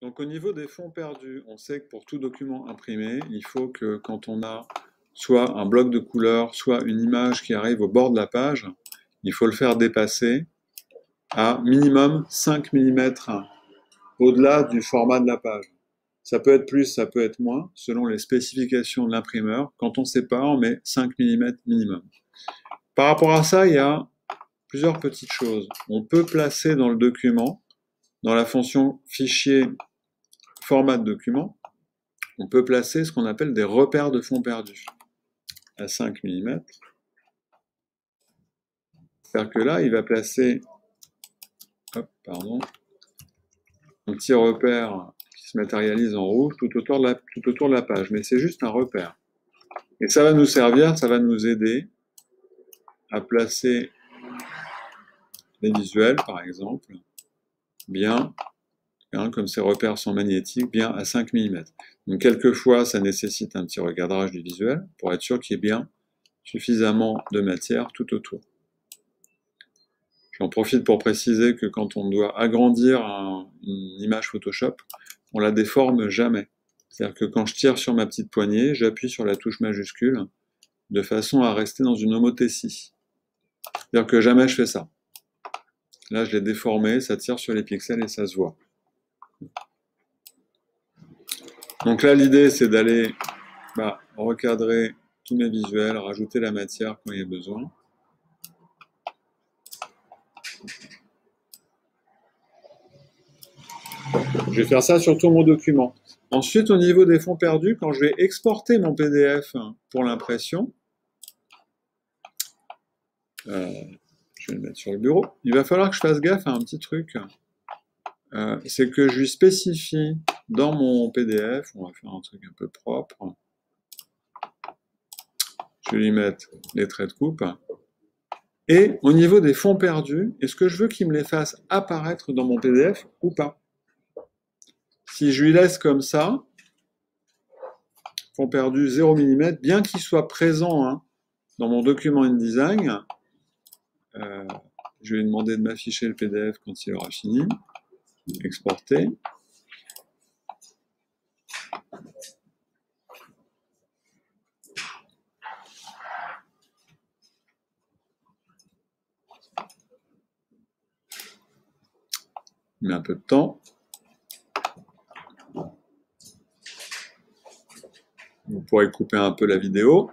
Donc au niveau des fonds perdus, on sait que pour tout document imprimé, il faut que quand on a soit un bloc de couleur, soit une image qui arrive au bord de la page, il faut le faire dépasser à minimum 5 mm au-delà du format de la page. Ça peut être plus, ça peut être moins, selon les spécifications de l'imprimeur. Quand on sait pas, on met 5 mm minimum. Par rapport à ça, il y a plusieurs petites choses. On peut placer dans le document, dans la fonction fichier format de document, on peut placer ce qu'on appelle des repères de fonds perdus à 5 mm. C'est-à-dire que là, il va placer un petit repère qui se matérialise en rouge tout autour de la page. Mais c'est juste un repère. Et ça va nous servir, ça va nous aider à placer les visuels, par exemple, bien, comme ces repères sont magnétiques, bien à 5 mm. Donc quelquefois, ça nécessite un petit recadrage du visuel pour être sûr qu'il y ait bien suffisamment de matière tout autour. J'en profite pour préciser que quand on doit agrandir une image Photoshop, on la déforme jamais. C'est-à-dire que quand je tire sur ma petite poignée, j'appuie sur la touche majuscule de façon à rester dans une homothétie. C'est-à-dire que jamais je fais ça. Là, je l'ai déformé, ça tire sur les pixels et ça se voit. Donc là, l'idée, c'est d'aller recadrer tous mes visuels, rajouter la matière quand il y a besoin. Je vais faire ça sur tout mon document. Ensuite, au niveau des fonds perdus, quand je vais exporter mon PDF pour l'impression, je vais le mettre sur le bureau, il va falloir que je fasse gaffe à un petit truc. C'est que je lui spécifie dans mon PDF, on va faire un truc un peu propre, je vais lui mettre les traits de coupe, et au niveau des fonds perdus, est-ce que je veux qu'il me les fasse apparaître dans mon PDF ou pas? Si je lui laisse comme ça, fond perdu 0 mm, bien qu'il soit présent dans mon document InDesign, je vais lui demander de m'afficher le PDF quand il aura fini, exporter. Il met un peu de temps. Vous pourrez couper un peu la vidéo.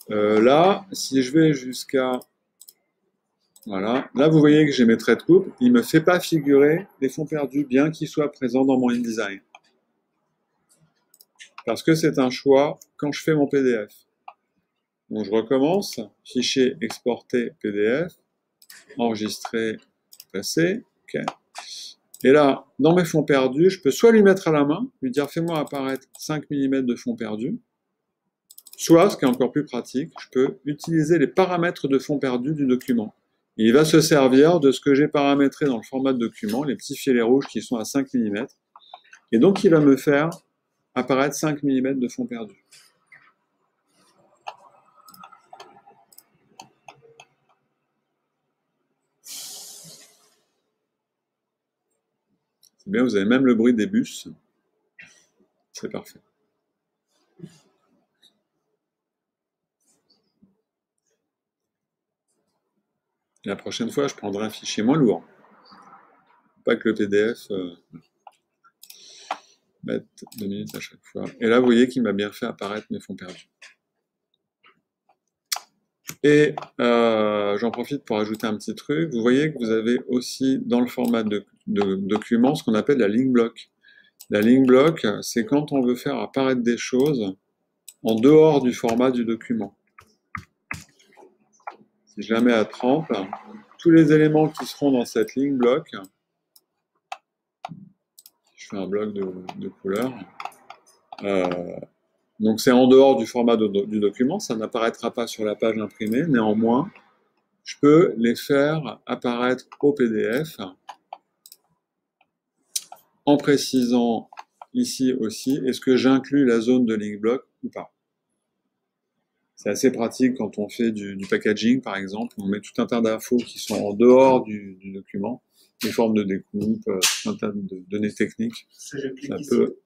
Là, si je vais jusqu'à... Voilà. Là, vous voyez que j'ai mes traits de coupe. Il ne me fait pas figurer les fonds perdus, bien qu'ils soient présents dans mon InDesign. Parce que c'est un choix quand je fais mon PDF. Donc, je recommence. Fichier, exporter, PDF. Enregistrer, passer. OK. Et là, dans mes fonds perdus, je peux soit lui mettre à la main, lui dire fais-moi apparaître 5 mm de fonds perdus, soit, ce qui est encore plus pratique, je peux utiliser les paramètres de fonds perdus du document. Et il va se servir de ce que j'ai paramétré dans le format de document, les petits filets rouges qui sont à 5 mm. Et donc, il va me faire apparaître 5 mm de fonds perdus. C'est bien, vous avez même le bruit des bus. C'est parfait. Et la prochaine fois, je prendrai un fichier moins lourd. Pas que le PDF mette 2 minutes à chaque fois. Et là, vous voyez qu'il m'a bien fait apparaître mes fonds perdus. Et j'en profite pour ajouter un petit truc. Vous voyez que vous avez aussi dans le format de document ce qu'on appelle la link block. La link block, c'est quand on veut faire apparaître des choses en dehors du format du document. Si je la mets à 30, tous les éléments qui seront dans cette link block, je fais un bloc de couleur, donc c'est en dehors du format du document, ça n'apparaîtra pas sur la page imprimée, néanmoins, je peux les faire apparaître au PDF en précisant ici aussi, est-ce que j'inclus la zone de link block ou pas. C'est assez pratique quand on fait du packaging, par exemple, on met tout un tas d'infos qui sont en dehors du document, les formes de découpe, un tas de données techniques, ça peut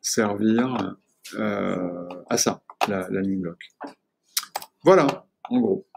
servir à ça, la ligne bloc. Voilà, en gros.